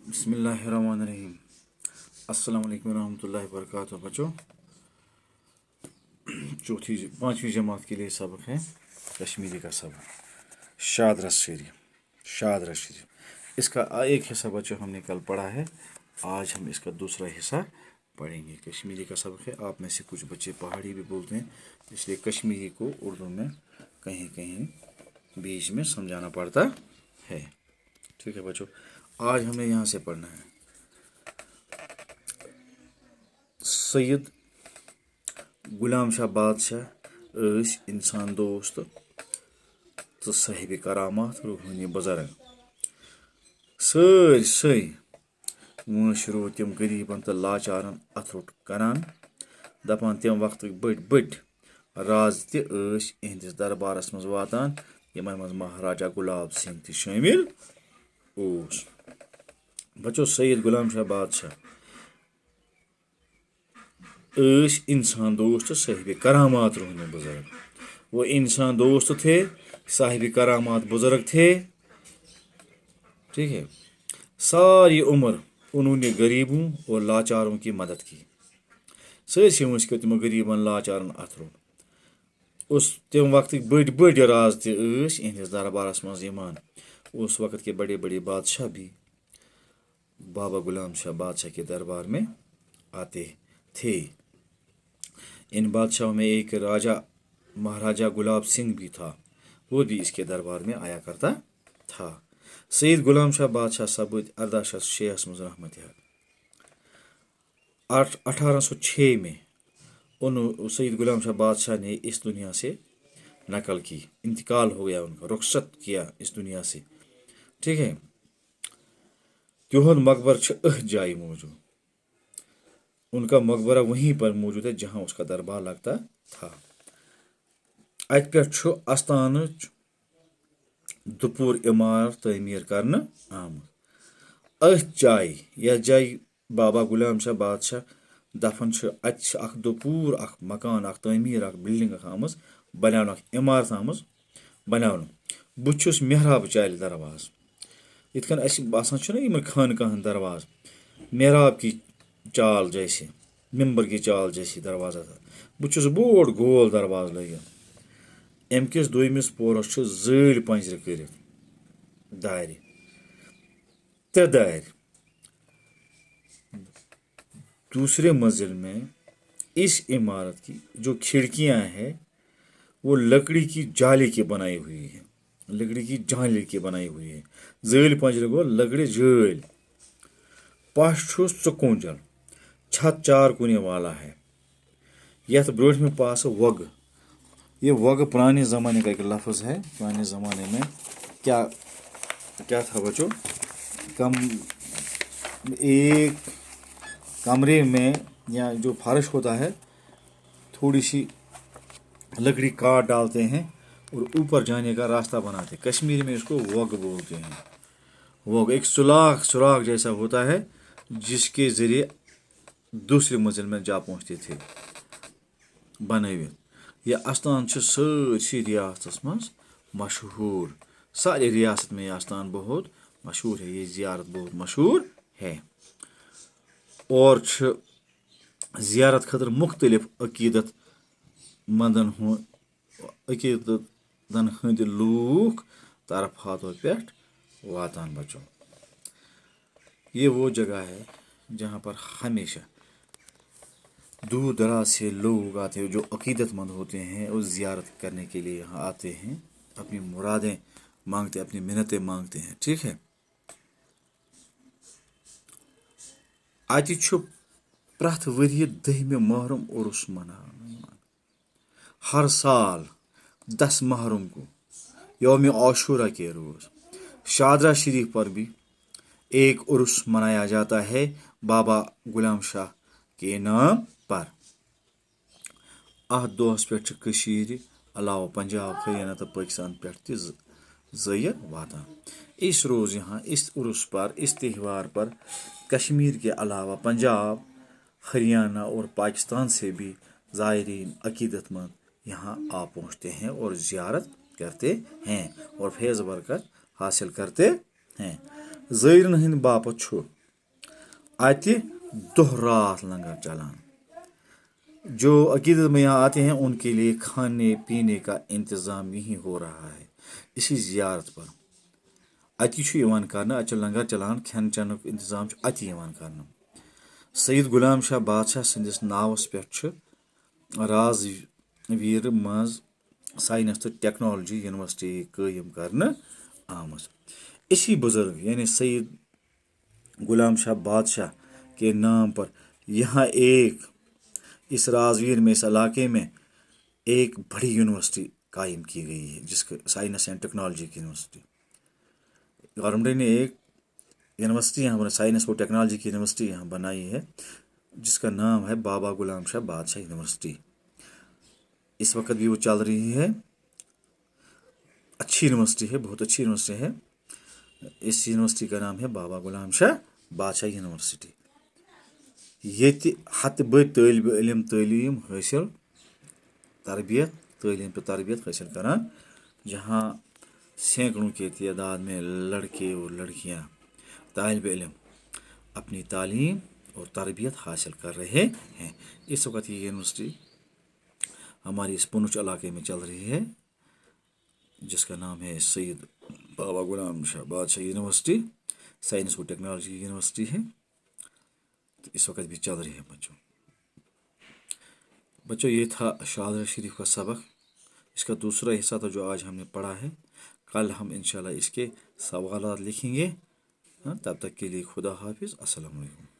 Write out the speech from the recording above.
बिस्मिल्लाहिर्रहमानिर्रहीम। अस्सलाम वालेकुम रहमतुल्लाहि वबरकातुहू। बच्चों, पाँचवीं जमात के लिए सबक है कश्मीरी का सबक शाद रशीदी। इसका एक हिस्सा बच्चों हमने कल पढ़ा है। आज हम इसका दूसरा हिस्सा पढ़ेंगे। कश्मीरी का सबक है। आप में से कुछ बच्चे पहाड़ी भी बोलते हैं, इसलिए कश्मीरी को उर्दू में कहीं कहीं बीच में समझाना पड़ता है। ठीक है बच्चों, आज हमें यहाँ से पढ़ना है। सैयद गुलाम शाह बादशाह इंसान दोस्त तो साहिब करामात रूहानी बुजुर्ग सै मुशरू तम गरीबन तो लाचारन अथरुट करान दपान तम वक्त बड़ बड़ राज तहदिस दरबारस मज वातान यमन मज महाराजा गुलाब सिंह ति शामिल ओस। बच्चों, सैयद गुलाम शाह बादशाह इंसान दोस्त साहिब करामात रूहानी बुजुर्ग। वो इंसान दोस्त थे, साहिब करामात बुजुर्ग थे। ठीक है, सारी उम्र उन्होंने गरीबों और लाचारों की मदद की। सरसी मुश्किल तम गरीबन लाचारन अथरुट उस तम वक्त बड़ बड़ राज तहदिस दरबारस मज यमान। उस वक्त के बड़े बड़े बादशाह भी बाबा गुलाम शाह बादशाह के दरबार में आते थे। इन बादशाहों में एक राजा महाराजा गुलाब सिंह भी था, वो भी इसके दरबार में आया करता था। सैयद गुलाम शाह बादशाह सबूत 1806 मज रहमत 1806 में सैयद गुलाम शाह बादशाह ने इस दुनिया से नकल की, इंतकाल हो गया, उनका रुखसत किया इस दुनिया से। ठीक है, तिहुद मकबर जाय मौजूद, उनका मकबरा वहीं पर मौजूद है जहां उसका दरबार लगता था। अत पे आस्थान दुपुर इमारत तमीर करना आमद। जाय यह जाय बाबा गुलाम शाह बादशाह दफन अत दुपुर मकान तमीर बिल्डिंग आमज बनान, इमारत आमज बनान। बुछुस मेहराब चाल दरवाज, इतकन आसान खानकाहन दरवाज मेहराब की चाल जैसे, मिंबर की चाल जैसी दरवाजा था। बुछुस बोड़ गोल दरवाज लगे। अमकिस दोयमिस पोरस जल पंजर कर दार त्रे दार। दूसरे मंजिल में इस इमारत की जो खिड़कियां हैं वो लकड़ी की जाली की बनाई हुई है, लकड़ी की जाली की बनाई हुई है। जल पंजर गो लकड़ी जल। पश चुकुंजल, छत चार कोने वाला है। यथ ब्रोट में पास वग, ये वग पुराने ज़माने का एक लफ्ज़ है। पुराने ज़माने में क्या क्या था बच्चों, एक कमरे में या जो फर्श होता है थोड़ी सी लकड़ी काट डालते हैं और ऊपर जाने का रास्ता बनाते हैं। कश्मीर में इसको वग बोलते हैं। वग एक सुराख जैसा होता है जिसके ज़रिए दूसरे मंजिल में जा पहुँचते थे बनवित। यह आस्थान सरसी रियासत मज मशहूर। सारी रियासत में यह आस्थान बहुत मशहूर है, ये जियारत बहुत मशहूर है। और जियारत खतर मुख्तलिफ अकीदत मंदन अकीदतन हंद लूख तरफातों पे वातान। बच्चों, ये वो जगह है जहाँ पर हमेशा दूर दराज से लोग आते हैं जो अकीदतमंद होते हैं और ज़ियारत करने के लिए यहाँ आते हैं, अपनी मुरादें मांगते हैं, अपनी मिन्नतें मांगते हैं। ठीक है, अति प्रथ वरिय 10 मुहर्रम उर्स मनाना। हर साल 10 मुहर्रम को यौम आशूरा के रोज़ शादरा शरीफ पर भी एक उर्स मनाया जाता है बाबा गुलाम शाह के नाम पर। अत दोहस पे अलावा पंजाब हरियाणा तो पाकिस्तान पे ज़रिया वातान। इस रोज़ यहाँ इस उर्स पर, इस त्यौहार पर कश्मीर के अलावा पंजाब, हरियाणा और पाकिस्तान से भी ज़ायरीन अकीदतमंद यहाँ आ पहुँचते हैं और ज़ियारत करते हैं और फैज़ बरकत हासिल करते हैं। ज़ायरीन हंद बापत اتہ دہ رات لنگر چلان. جو عقیدت میں یہاں آتے ہیں ان کے لیے کھانے پینے کا انتظام یہیں ہو رہا ہے اسی زیارت پر. اتی چھُ یِوان کرنہٕ, اتہِ چھُ لنگر چلان, کھٮ۪ن چٮ۪نُک انتظام چھُ اتی یِوان کرنہٕ. سید غلام شاہ بادشاہ سٕنٛدِس ناوس پٮ۪ٹھ چھُ راز ویٖرٕ منٛز ساینس تہٕ ٹیکنالوجی یونیورسٹی قٲیِم کرنہٕ آمٕژ. اسی بزرگ یعنی سید غلام شاہ بادشاہ کے نام پر یہاں اس راجویر میں, اس علاقے میں ایک بڑی یونیورسٹی قائم کی گئی ہے, جس کا سائنس اینڈ ٹیکنالوجی کی یونیورسٹی. گورنمنٹ نے ایک یونیورسٹی یہاں بنا, سائنس اور ٹیکنالوجی کی یونیورسٹی یہاں بنائی ہے, جس کا نام ہے بابا غلام شاہ بادشاہ یونیورسٹی. اس وقت بھی وہ چل رہی ہے. اچھی یونیورسٹی ہے, بہت اچھی یونیورسٹی ہے. اس یونیورسٹی کا نام ہے بابا غلام شاہ بادشاہ یونیورسٹی. یہ ہتھ بٔدۍ طالب علم تعلیم حاصل تربیت تعلیم پہ تربیت حاصل کران, جہاں سینکڑوں کی تعداد میں لڑکے اور لڑکیاں طالب علم اپنی تعلیم اور تربیت حاصل کر رہے ہیں. اس وقت یہ یونیورسٹی ہماری اس پونچھ علاقے میں چل رہی ہے, جس کا نام ہے سید بابا غلام شاہ بادشاہ یونیورسٹی, سائنس اور ٹیکنالوجی کی یونیورسٹی ہے. تو اس وقت بھی چل رہی ہے بچوں. یہ تھا شاہدرہ شریف کا سبق. اس کا دوسرا حصہ تھا جو آج ہم نے پڑھا ہے. کل ہم انشاءاللہ اس کے سوالات لکھیں گے. تب تک کے لیے خدا حافظ. السلام علیکم.